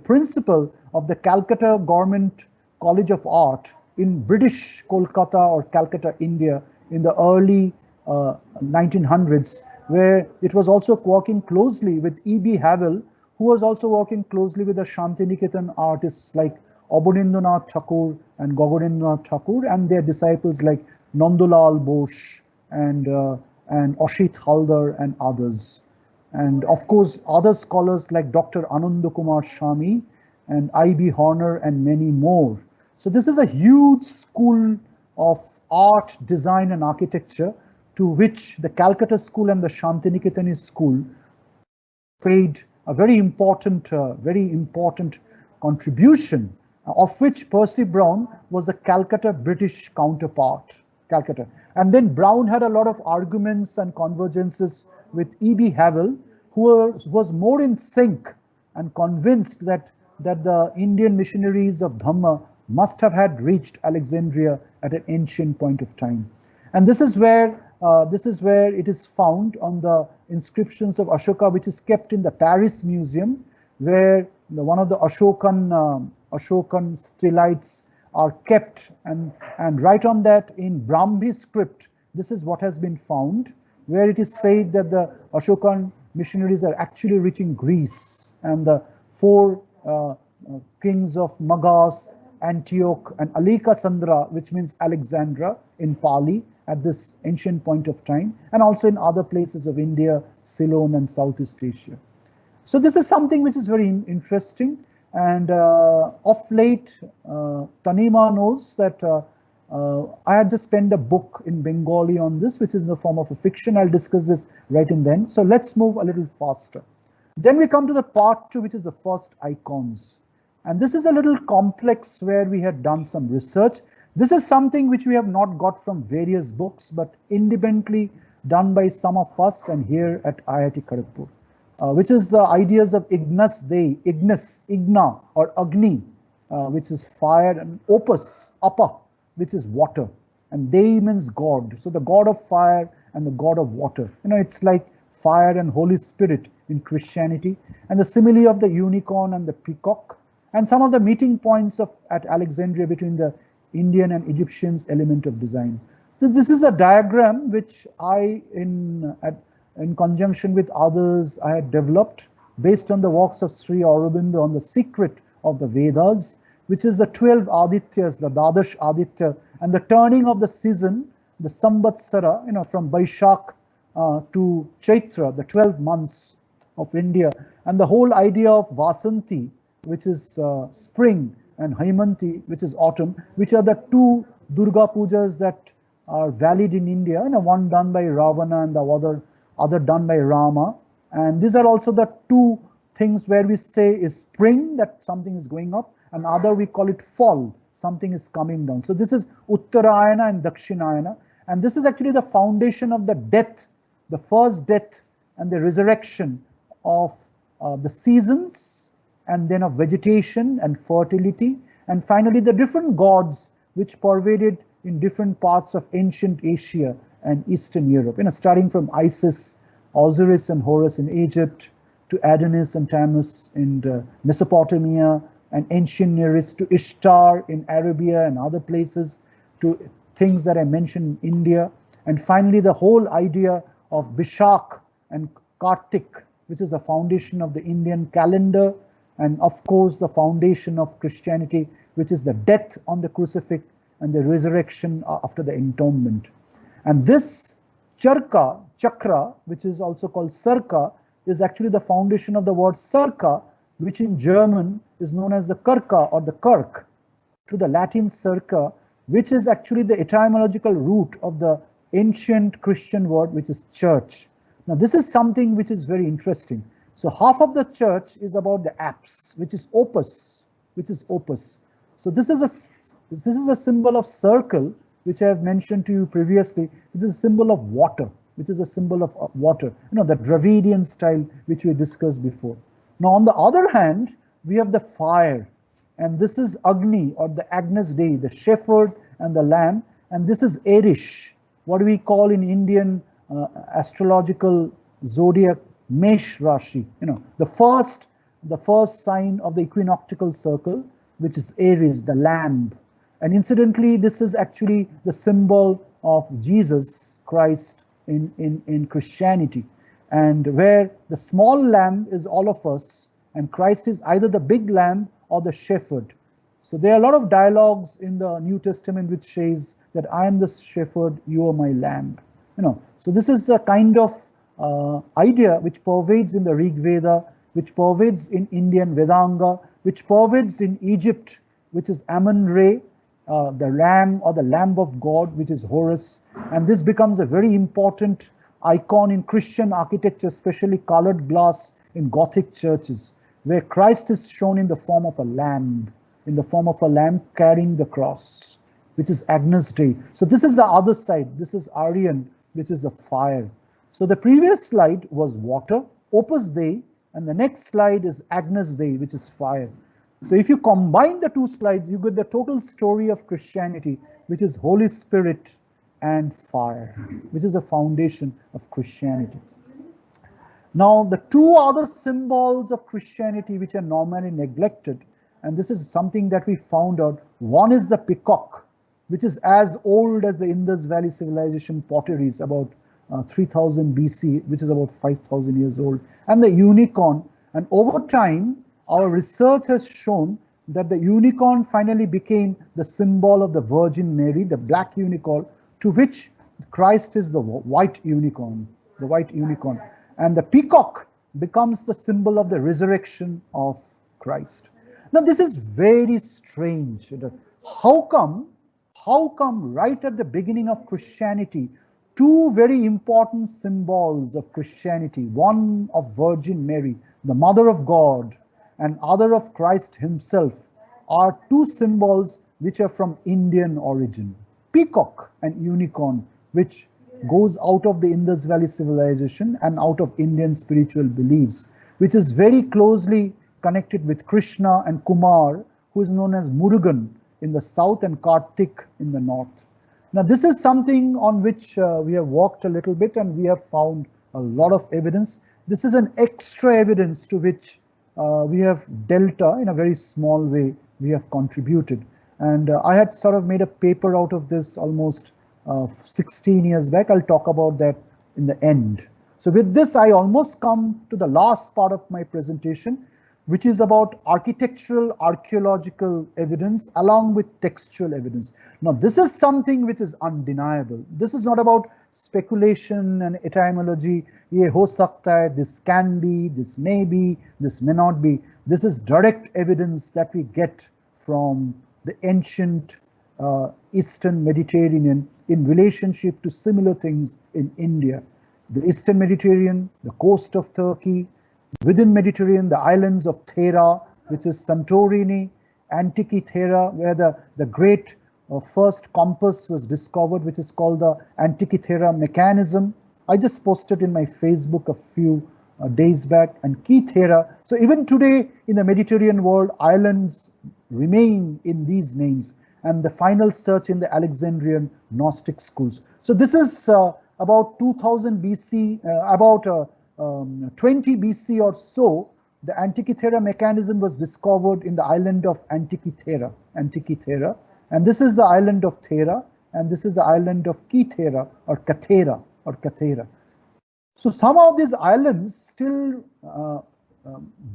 Speaker 1: principal of the Calcutta Government College of Art in British Kolkata or Calcutta, India, in the early 1900s, where it was also working closely with E.B. Havel, who was also working closely with the Shantiniketan artists like Abanindranath Thakur and Gaganendranath Thakur and their disciples like Nandulal Bose and Ashit Haldar and others. And of course, other scholars like Dr. Ananda Kumar Shami and I.B. Horner and many more. So this is a huge school of art, design and architecture to which the Calcutta School and the Shantiniketan School paid a very important contribution, of which Percy Brown was the Calcutta British counterpart, Calcutta. And then Brown had a lot of arguments and convergences with E.B. Havel, who was more in sync and convinced that the Indian missionaries of Dhamma must have had reached Alexandria at an ancient point of time. And this is where it is found on the inscriptions of Ashoka, which is kept in the Paris Museum, where one of the Ashokan stylites are kept, and right on that in Brahmi script, this is what has been found, where it is said that the Ashokan missionaries are actually reaching Greece, and the 4 kings of Magas, Antioch, and Alekasandra, which means Alexandria in Pali, at this ancient point of time, and also in other places of India, Ceylon, and Southeast Asia. So this is something which is very interesting, and of late, Tanima knows that I had just penned a book in Bengali on this, which is in the form of a fiction. I'll discuss this right in then. So let's move a little faster. Then we come to the part 2, which is the first icons. And this is a little complex, where we had done some research. This is something which we have not got from various books, but independently done by some of us and here at IIT Kharagpur, which is the ideas of Ignis Dei, Ignis, Igna or Agni, which is fire, and Opus, Apa, which is water, and Dei means God. So the God of fire and the God of water. It's like fire and Holy Spirit in Christianity, and the simile of the unicorn and the peacock, and some of the meeting points at Alexandria between the Indian and Egyptian's element of design. So this is a diagram which I, in conjunction with others, I had developed based on the works of Sri Aurobindo on the secret of the Vedas, which is the 12 Adityas, the Dadash Aditya, and the turning of the season, the Samvatsara, from Vaishak to Chaitra, the 12 months of India, and the whole idea of Vasanti, which is spring, and Haimanti, which is autumn, which are the two Durga Pujas that are valid in India, one done by Ravana and the other done by Rama. And these are also the two things where we say is spring, that something is going up, and other we call it fall, something is coming down. So this is Uttarayana and Dakshinayana, and this is actually the foundation of the death, the first death and the resurrection of the seasons, and then of vegetation and fertility, and finally the different gods which pervaded in different parts of ancient Asia and Eastern Europe, starting from Isis, Osiris and Horus in Egypt, to Adonis and Tammuz in Mesopotamia and ancient Near East, to Ishtar in Arabia and other places, to things that I mentioned in India, and finally the whole idea of Vishak and Kartik, which is the foundation of the Indian calendar, and of course the foundation of Christianity, which is the death on the crucifix and the resurrection after the entombment. And this chakra, which is also called Sarka, is actually the foundation of the word Sarka, which in German is known as the Karka or the Kirk, to the Latin Circa, which is actually the etymological root of the ancient Christian word, which is church. Now this is something which is very interesting. So half of the church is about the apse, which is opus, So this is a symbol of circle, which I have mentioned to you previously. This is a symbol of water, which is a symbol of water, the Dravidian style, which we discussed before. Now on the other hand, we have the fire, and this is Agni or the Agnus Dei, the shepherd and the lamb, and this is Erish, what we call in Indian astrological zodiac Mesh Rashi, the first sign of the equinoctial circle, which is Aries, the lamb. And incidentally, this is actually the symbol of Jesus Christ in Christianity, and where the small lamb is all of us, and Christ is either the big lamb or the shepherd. So there are a lot of dialogues in the New Testament which says that I am the shepherd, you are my lamb. So this is a kind of idea which pervades in the Rig Veda, which pervades in Indian Vedanga, which pervades in Egypt, which is Amun-Re, the ram or the lamb of God, which is Horus. And this becomes a very important icon in Christian architecture, especially colored glass in Gothic churches, where Christ is shown in the form of a lamb, carrying the cross, which is Agnus Dei. So this is the other side. This is Aryan, which is the fire. So the previous slide was water, Opus Dei, and the next slide is Agnus Dei, which is fire. So if you combine the two slides, you get the total story of Christianity, which is Holy Spirit and fire, which is the foundation of Christianity. Now, the two other symbols of Christianity which are normally neglected, and this is something that we found out, one is the peacock, which is as old as the Indus Valley civilization potteries, about 3000 BC, which is about 5000 years old, and the unicorn. And over time, our research has shown that the unicorn finally became the symbol of the Virgin Mary, the black unicorn, to which Christ is the white unicorn, and the peacock becomes the symbol of the resurrection of Christ. Now this is very strange. How come right at the beginning of Christianity, two very important symbols of Christianity, one of Virgin Mary, the Mother of God, and other of Christ himself, are two symbols which are from Indian origin. Peacock and unicorn, which goes out of the Indus Valley civilization and out of Indian spiritual beliefs, which is very closely connected with Krishna and Kumar, who is known as Murugan in the south and Kartik in the north. Now, this is something on which we have walked a little bit and we have found a lot of evidence. This is an extra evidence to which we have Delta in a very small way we have contributed. And I had sort of made a paper out of this almost 16 years back. I'll talk about that in the end. So with this, I almost come to the last part of my presentation, which is about architectural archaeological evidence along with textual evidence. Now, this is something which is undeniable. This is not about speculation and etymology. Ye ho sakta hai, this can be, this may be, this may not be. This is direct evidence that we get from the ancient Eastern Mediterranean in relationship to similar things in India. The Eastern Mediterranean, the coast of Turkey, within Mediterranean, the islands of Thera, which is Santorini, Antiky Thera, where the great first compass was discovered, which is called the Antiky Thera mechanism. I just posted in my Facebook a few days back, and Key Thera. So even today in the Mediterranean world, islands remain in these names, and the final search in the Alexandrian Gnostic schools. So this is about 2000 BC, about 20 BC or so, the Antiky Thera mechanism was discovered in the island of Antiky Thera, and this is the island of Thera, and this is the island of Key Thera or Kathera. So some of these islands still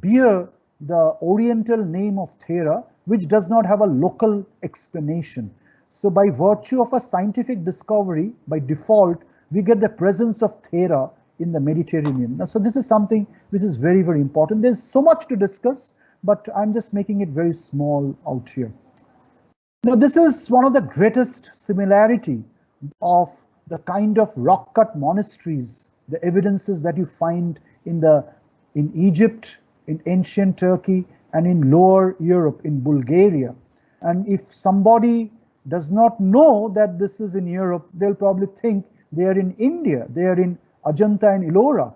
Speaker 1: bear the oriental name of Thera, which does not have a local explanation. So by virtue of a scientific discovery, by default, we get the presence of Thera in the Mediterranean. So this is something which is very, very important. There's so much to discuss, but I'm just making it very small out here. Now, this is one of the greatest similarity of the kind of rock-cut monasteries, the evidences that you find in Egypt, in ancient Turkey, and in Lower Europe, in Bulgaria. And if somebody does not know that this is in Europe, they'll probably think they are in India, they are in Ajanta and Ellora.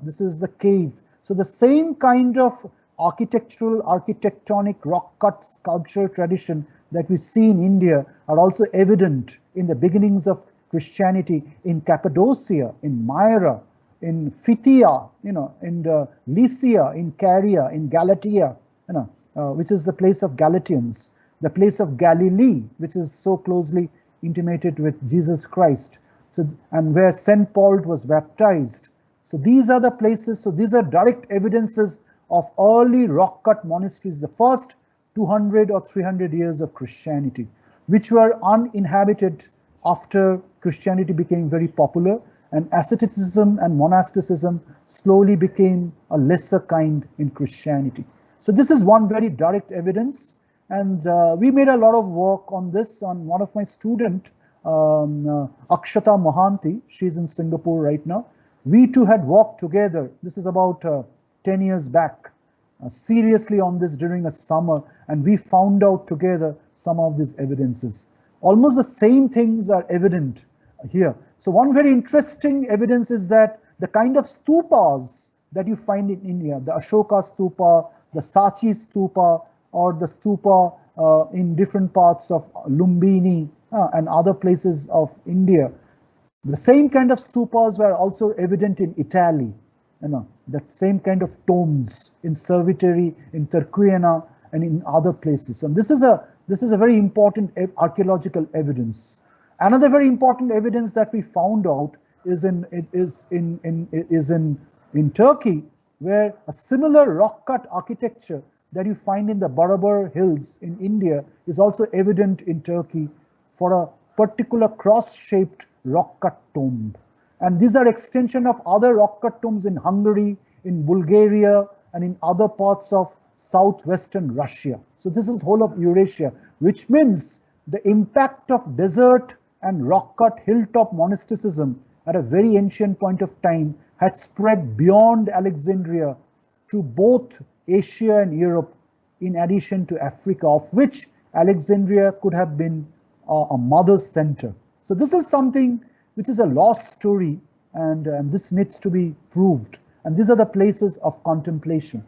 Speaker 1: This is the cave. So the same kind of architectonic rock-cut sculpture tradition that we see in India are also evident in the beginnings of Christianity in Cappadocia, in Myra, in Phthia, in Lycia, in Caria, in Galatia, which is the place of Galatians, the place of Galilee, which is so closely intimated with Jesus Christ. So, and where St. Paul was baptized. So these are the places, so these are direct evidences of early rock-cut monasteries, the first 200 or 300 years of Christianity, which were uninhabited after Christianity became very popular, and asceticism and monasticism slowly became a lesser kind in Christianity. So this is one very direct evidence, and we made a lot of work on this on one of my students, Akshata Mohanty. She's in Singapore right now. We two had worked together. This is about 10 years back, seriously on this during a summer, and we found out together some of these evidences. Almost the same things are evident here. So one very interesting evidence is that the kind of stupas that you find in India, the Ashoka stupa, the Sachi stupa, or the stupa in different parts of Lumbini and other places of India. The same kind of stupas were also evident in Italy, the same kind of tombs in Serviteri, in Turquena, and in other places. And this is a very important archaeological evidence. Another very important evidence that we found out is in Turkey, where a similar rock-cut architecture that you find in the Barabar Hills in India is also evident in Turkey for a particular cross-shaped rock-cut tomb. And these are extension of other rock-cut tombs in Hungary, in Bulgaria, and in other parts of southwestern Russia. So this is whole of Eurasia, which means the impact of desert and rock-cut hilltop monasticism at a very ancient point of time had spread beyond Alexandria to both Asia and Europe, in addition to Africa, of which Alexandria could have been a mother's center. So this is something which is a lost story, and this needs to be proved. And these are the places of contemplation.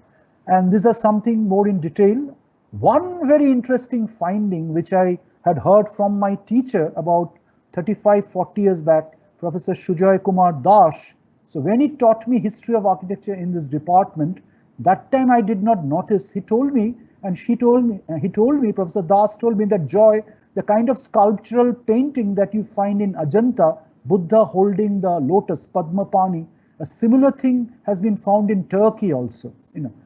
Speaker 1: And these are something more in detail. One very interesting finding which I had heard from my teacher about 35, 40 years back, Professor Sujoy Kumar Das. So when he taught me history of architecture in this department, that time I did not notice. He told me, and Professor Das told me that Joy, the kind of sculptural painting that you find in Ajanta, Buddha holding the lotus, Padmapani, a similar thing has been found in Turkey also.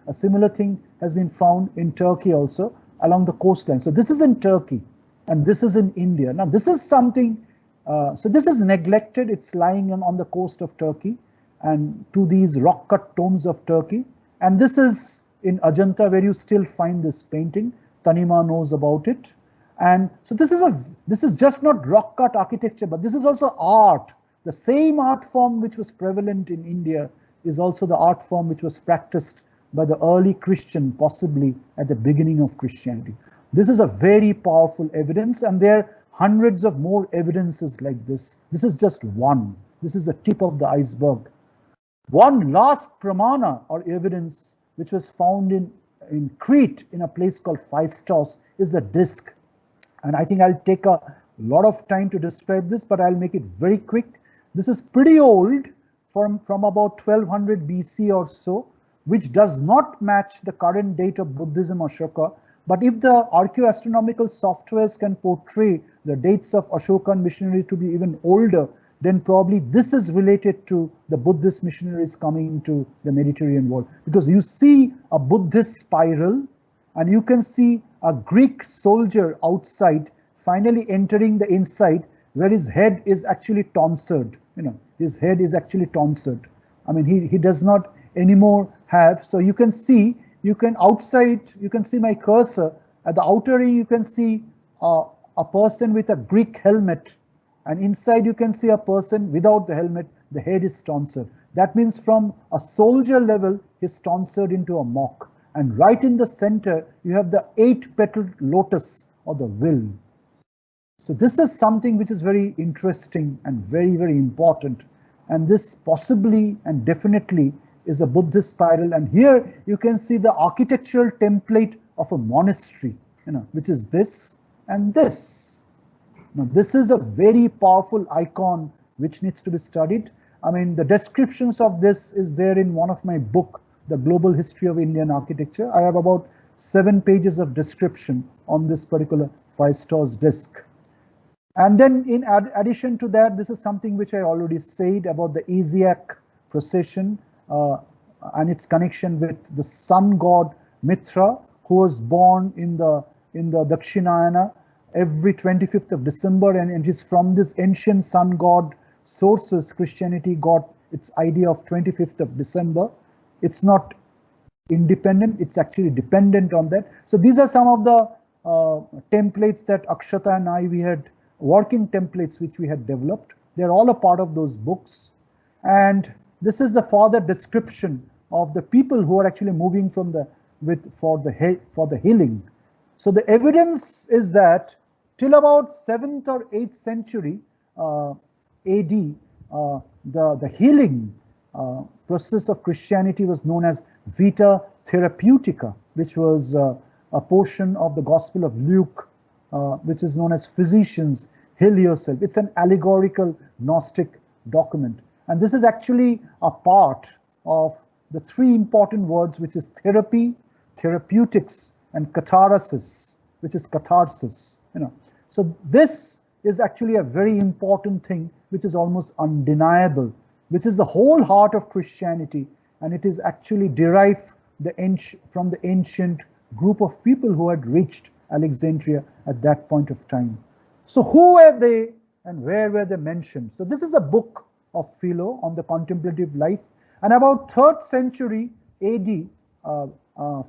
Speaker 1: A similar thing has been found in Turkey also along the coastline. So this is in Turkey, and this is in India. Now this is something, so this is neglected. It's lying on the coast of Turkey and to these rock-cut tombs of Turkey. And this is in Ajanta, where you still find this painting. Tanima knows about it. And so this is just not rock-cut architecture, but this is also art. The same art form which was prevalent in India is also the art form which was practiced by the early Christian, possibly at the beginning of Christianity. This is a very powerful evidence, and there are hundreds of more evidences like this. This is just one. This is the tip of the iceberg. One last pramana or evidence which was found in Crete in a place called Phaistos is the disc. And I think I'll take a lot of time to describe this, but I'll make it very quick. This is pretty old, from about 1200 BC or so, which does not match the current date of Buddhism Ashoka. But if the archaeoastronomical softwares can portray the dates of Ashoka and missionaries to be even older, then probably this is related to the Buddhist missionaries coming into the Mediterranean world. Because you see a Buddhist spiral, and you can see a Greek soldier outside finally entering the inside, where his head is actually tonsured. His head is actually tonsured. I mean, he does not anymore have. So you can see, outside, you can see my cursor. At the outer ring, you can see a person with a Greek helmet, and inside you can see a person without the helmet. The head is tonsured. That means from a soldier level, he's tonsured into a monk. And right in the center, you have the 8-petaled lotus, or the will. So this is something which is very interesting and very, very important. And this possibly and definitely is a Buddhist spiral. And here you can see the architectural template of a monastery, which is this and this. Now, this is a very powerful icon which needs to be studied. I mean, the descriptions of this is there in one of my book, The Global History of Indian Architecture. I have about 7 pages of description on this particular Phaistos disc. And then in addition to that, this is something which I already said about the Isiac procession and its connection with the sun god Mitra, who was born in the Dakshinayana every 25th of December, and it is from this ancient sun god sources Christianity got its idea of 25th of December. It's not independent, it's actually dependent on that. So these are some of the templates that Akshata and we had, working templates which we had developed. They're all a part of those books. And this is the further description of the people who are actually moving from for the healing. So the evidence is that till about 7th or 8th century AD, the healing process of Christianity was known as Vita Therapeutica, which was a portion of the Gospel of Luke, which is known as Physicians, Heal Yourself. It's an allegorical Gnostic document. And this is actually a part of the 3 important words, which is therapy, therapeutics, and catharsis, which is catharsis. So this is actually a very important thing, which is almost undeniable, which is the whole heart of Christianity, and it is actually derived from the ancient group of people who had reached Alexandria at that point of time. So who were they and where were they mentioned? So this is the book of Philo on the contemplative life. And about 3rd century AD,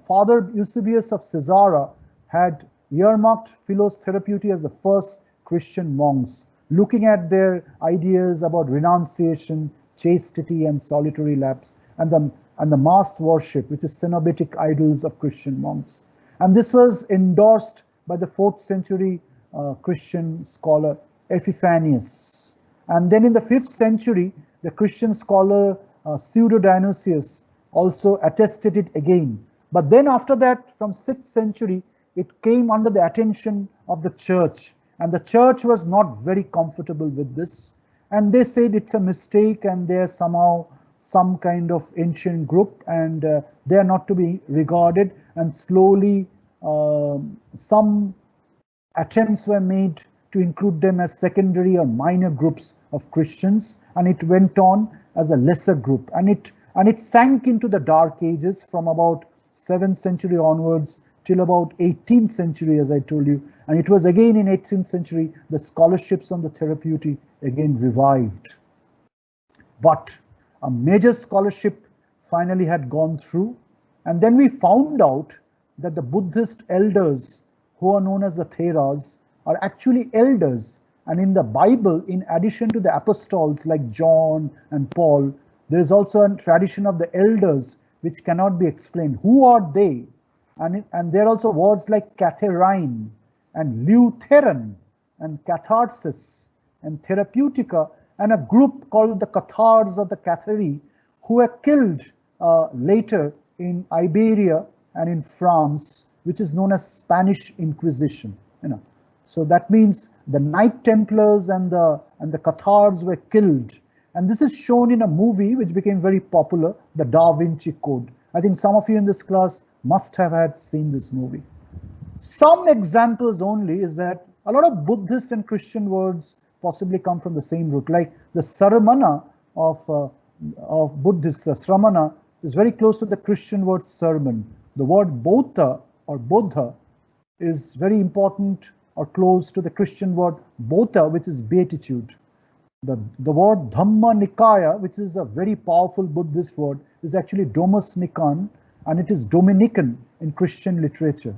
Speaker 1: Father Eusebius of Caesarea had earmarked Philo's Therapeutae as the first Christian monks, looking at their ideas about renunciation, chastity, and solitary lapse, and the mass worship, which is cenobitic idols of Christian monks. And this was endorsed by the 4th century Christian scholar Epiphanius. And then in the 5th century, the Christian scholar Pseudo-Dionysius also attested it again. But then after that, from 6th century, it came under the attention of the church, and the church was not very comfortable with this, and they said it's a mistake and they're somehow some kind of ancient group, and they are not to be regarded. And slowly some attempts were made to include them as secondary or minor groups of Christians, and it went on as a lesser group, and it sank into the Dark Ages from about 7th century onwards till about 18th century, as I told you. And it was again in 18th century the scholarships on the Therapeutae again revived. But a major scholarship finally had gone through, and then we found out that the Buddhist elders, who are known as the Theras, are actually elders. And in the Bible, in addition to the apostles like John and Paul, there is also a tradition of the elders which cannot be explained. Who are they? And there are also words like Catherine and Lutheran and catharsis and therapeutica, and a group called the Cathars or the Cathari, who were killed later in Iberia and in France, which is known as Spanish Inquisition. So that means the Knight Templars and the Cathars were killed. And this is shown in a movie which became very popular, the Da Vinci Code. I think some of you in this class must have had seen this movie. Some examples only is that a lot of Buddhist and Christian words possibly come from the same root, like the Saramana of Buddhists, the Sramana, is very close to the Christian word sermon. The word Bodha or Bodha is very important or close to the Christian word Bodha, which is beatitude. The word Dhamma Nikaya, which is a very powerful Buddhist word, is actually Domus Nikan, and it is Dominican in Christian literature.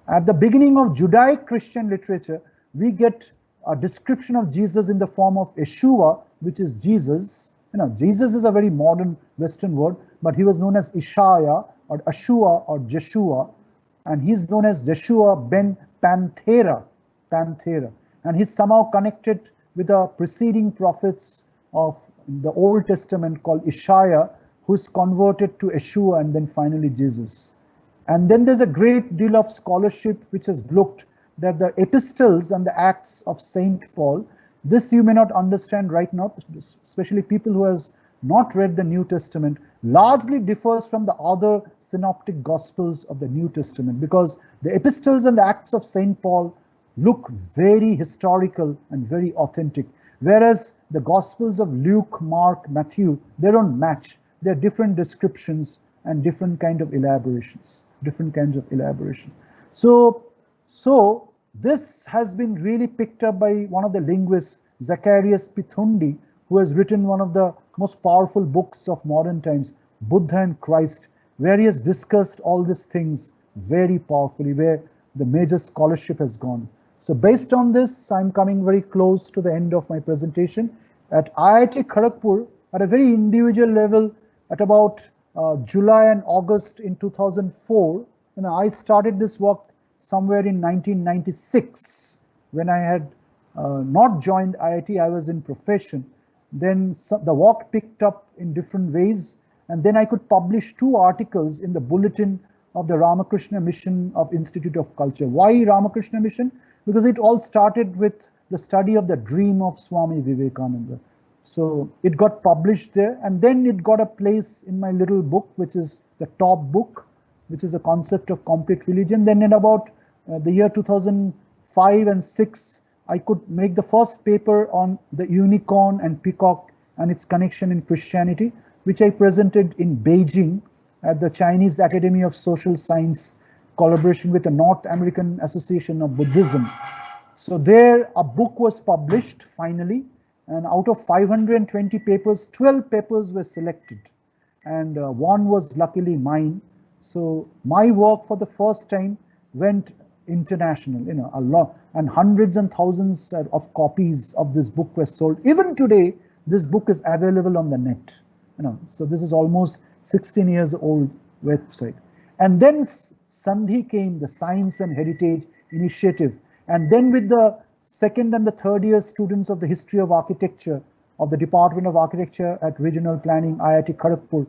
Speaker 1: At the beginning of Judaic Christian literature, we get a description of Jesus in the form of Yeshua, which is Jesus. Jesus is a very modern Western word, but he was known as Ishaya or Ashua or Jeshua, and he's known as Jeshua ben Panthera, and he's somehow connected with the preceding prophets of the Old Testament called Ishaya, who's converted to Yeshua and then finally Jesus. And then there's a great deal of scholarship which has looked that the epistles and the acts of Saint Paul, this you may not understand right now, especially people who has not read the New Testament, largely differs from the other synoptic gospels of the New Testament, because the epistles and the acts of Saint Paul look very historical and very authentic, whereas the gospels of Luke, Mark, Matthew, they don't match. They're different descriptions and different kind of elaborations, So this has been really picked up by one of the linguists, Zacharias Pithundi, who has written one of the most powerful books of modern times, Buddha and Christ, where he has discussed all these things very powerfully, where the major scholarship has gone. So based on this, I'm coming very close to the end of my presentation. At IIT Kharagpur, at a very individual level, at about July and August in 2004, I started this work somewhere in 1996, when I had not joined IIT, I was in profession. Then the work picked up in different ways, and then I could publish 2 articles in the bulletin of the Ramakrishna Mission of Institute of Culture. Why Ramakrishna Mission? Because it all started with the study of the dream of Swami Vivekananda. So it got published there, and then it got a place in my little book, which is the top book, which is a concept of complete religion. Then in about the year 2005 and 6, I could make the first paper on the unicorn and peacock and its connection in Christianity, which I presented in Beijing at the Chinese Academy of Social Science, collaboration with the North American Association of Buddhism. So there a book was published finally, and out of 520 papers, 12 papers were selected, and one was luckily mine. So my work for the first time went international, a lot, and hundreds and thousands of copies of this book were sold. Even today, this book is available on the net. So this is almost 16 years old website. And then Sandhi came, the Science and Heritage initiative. And then with the second and the third year students of the history of architecture of the Department of Architecture at Regional Planning, IIT Kharagpur,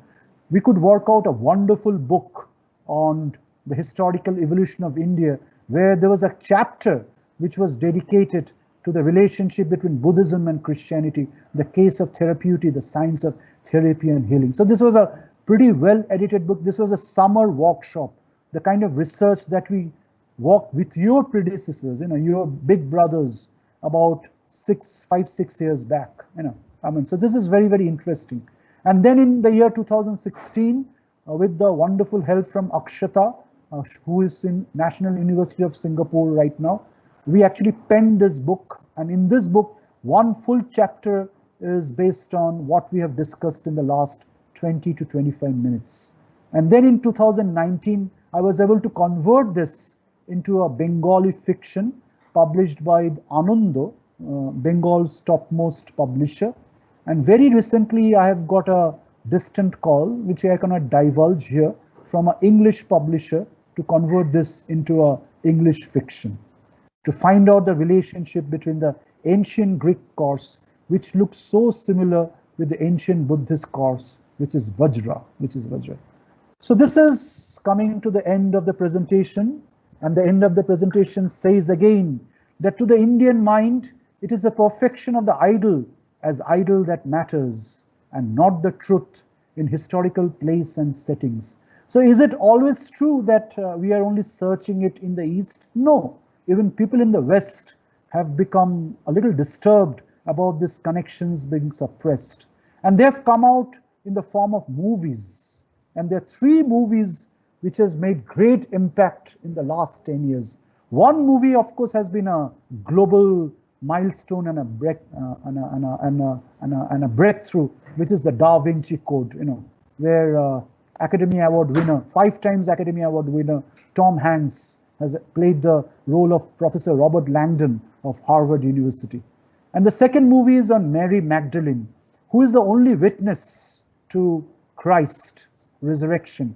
Speaker 1: we could work out a wonderful book on the historical evolution of India, where there was a chapter which was dedicated to the relationship between Buddhism and Christianity, the case of THERAPEUTAE, the science of therapy and healing. So this was a pretty well edited book. This was a summer workshop, the kind of research that we walked with your predecessors, your big brothers, about 5, 6 years back. So this is very, very interesting. And then in the year 2016, with the wonderful help from Akshata, who is in National University of Singapore right now, we actually penned this book. And in this book, one full chapter is based on what we have discussed in the last 20 to 25 minutes. And then in 2019, I was able to convert this into a Bengali fiction published by Anando, Bengal's topmost publisher. And very recently, I have got a distant call, which I cannot divulge here, from an English publisher to convert this into an English fiction, to find out the relationship between the ancient Greek course, which looks so similar with the ancient Buddhist course, which is Vajra. So this is coming to the end of the presentation, and the end of the presentation says again that to the Indian mind, it is the perfection of the idol as idol that matters, and not the truth in historical place and settings. So is it always true that we are only searching it in the East? No, even people in the West have become a little disturbed about these connections being suppressed. And they have come out in the form of movies. And there are 3 movies which has made great impact in the last 10 years. One movie, of course, has been a global milestone and a breakthrough, which is the Da Vinci Code, where Academy Award winner, 5 times Academy Award winner, Tom Hanks has played the role of Professor Robert Langdon of Harvard University. And the second movie is on Mary Magdalene, who is the only witness to Christ's resurrection.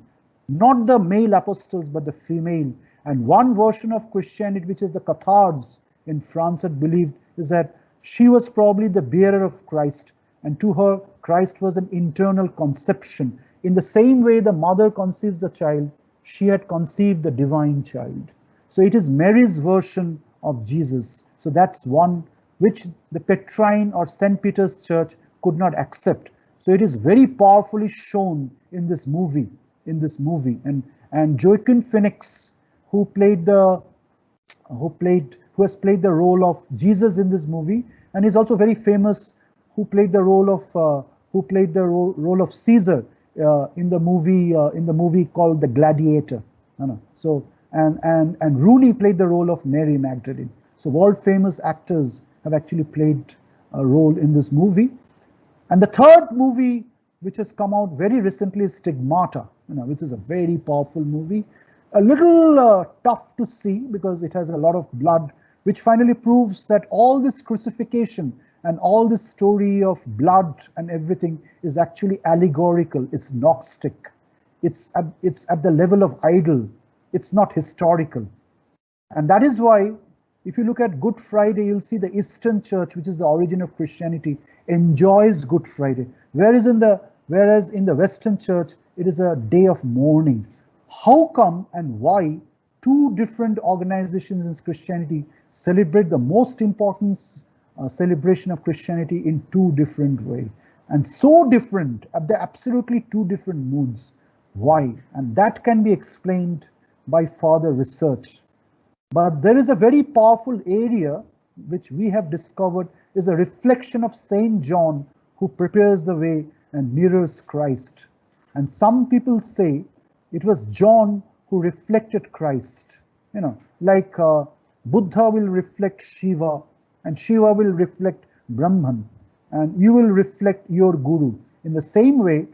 Speaker 1: Not the male apostles, but the female. And one version of Christianity, which is the Cathars in France, had believed is that she was probably the bearer of Christ, and to her, Christ was an internal conception. In the same way the mother conceives a child, she had conceived the divine child. So it is Mary's version of Jesus. So that's one which the Petrine or St. Peter's Church could not accept. So it is very powerfully shown in this movie. And Joaquin Phoenix, who has played the role of Jesus in this movie, and is also very famous, who played the role of Caesar in the movie called The Gladiator. So and Rooney played the role of Mary Magdalene. So world famous actors have actually played a role in this movie. And the third movie which has come out very recently is Stigmata, which is a very powerful movie. A little tough to see because it has a lot of blood, which finally proves that all this crucifixion and all this story of blood and everything is actually allegorical. It's Gnostic. It's at the level of idol. It's not historical. And that is why, if you look at Good Friday, you'll see the Eastern Church, which is the origin of Christianity, enjoys Good Friday. Whereas in the Western Church, it is a day of mourning. How come and why 2 different organizations in Christianity celebrate the most important celebration of Christianity in 2 different ways? And so different, at the absolutely 2 different moods. Why? And that can be explained by further research. But there is a very powerful area which we have discovered is a reflection of Saint John, who prepares the way and mirrors Christ. And some people say it was John who reflected Christ. Like Buddha will reflect Shiva, and Shiva will reflect Brahman, and you will reflect your Guru. In the same way,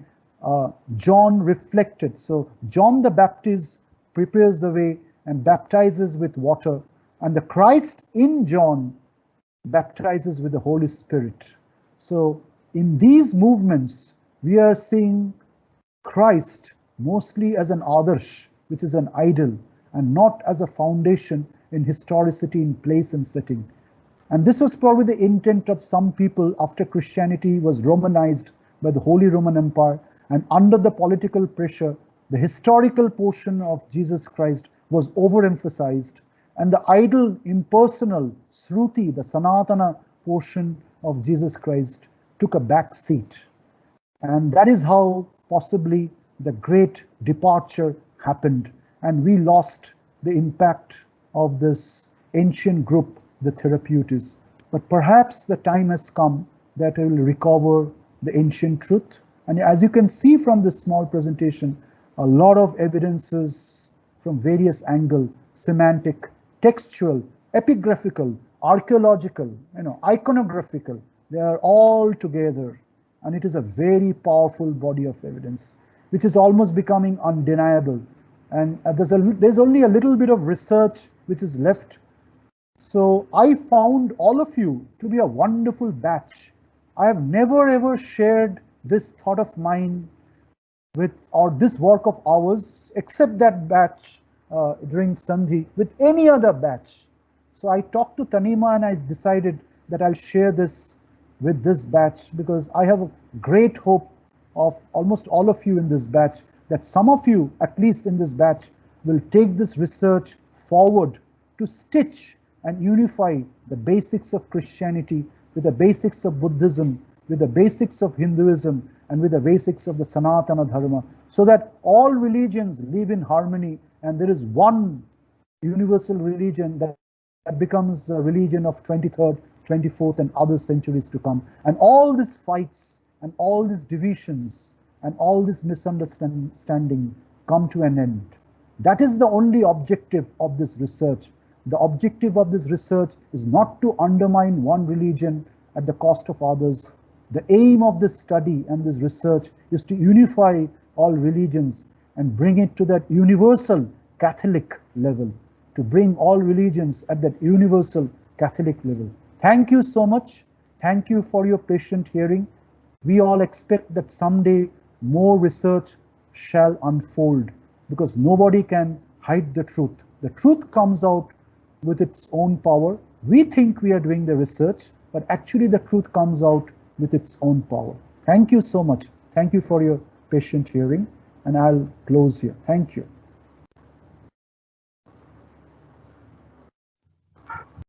Speaker 1: John reflected. So John the Baptist prepares the way and baptizes with water, and the Christ in John baptizes with the Holy Spirit. So in these movements, we are seeing Christ mostly as an adarsh, which is an idol, and not as a foundation, in historicity, in place and setting. And this was probably the intent of some people after Christianity was Romanized by the Holy Roman Empire, and under the political pressure, the historical portion of Jesus Christ was overemphasized, and the idle, impersonal, Sruti, the Sanatana portion of Jesus Christ took a back seat. And that is how possibly the great departure happened, and we lost the impact of this ancient group, the Therapeutes. But perhaps the time has come that we will recover the ancient truth. And as you can see from this small presentation, a lot of evidences from various angles, semantic, textual, epigraphical, archaeological, iconographical, they are all together. And it is a very powerful body of evidence, which is almost becoming undeniable. And there's only a little bit of research which is left. So I found all of you to be a wonderful batch. I have never ever shared this thought of mine with, or this work of ours, except that batch during Sandhi, with any other batch. So I talked to Tanima and I decided that I'll share this with this batch, because I have a great hope of almost all of you in this batch, that some of you, at least in this batch, will take this research forward to stitch and unify the basics of Christianity with the basics of Buddhism, with the basics of Hinduism, and with the basics of the Sanatana Dharma, so that all religions live in harmony and there is one universal religion that becomes a religion of 23rd, 24th and other centuries to come. And all these fights and all these divisions and all this misunderstanding come to an end. That is the only objective of this research. The objective of this research is not to undermine one religion at the cost of others. The aim of this study and this research is to unify all religions and bring it to that universal Catholic level, to bring all religions at that universal Catholic level. Thank you so much. Thank you for your patient hearing. We all expect that someday more research shall unfold, because nobody can hide the truth. The truth comes out with its own power. We think we are doing the research, but actually the truth comes out with its own power. Thank you so much. Thank you for your patient hearing, and I'll close here. Thank you.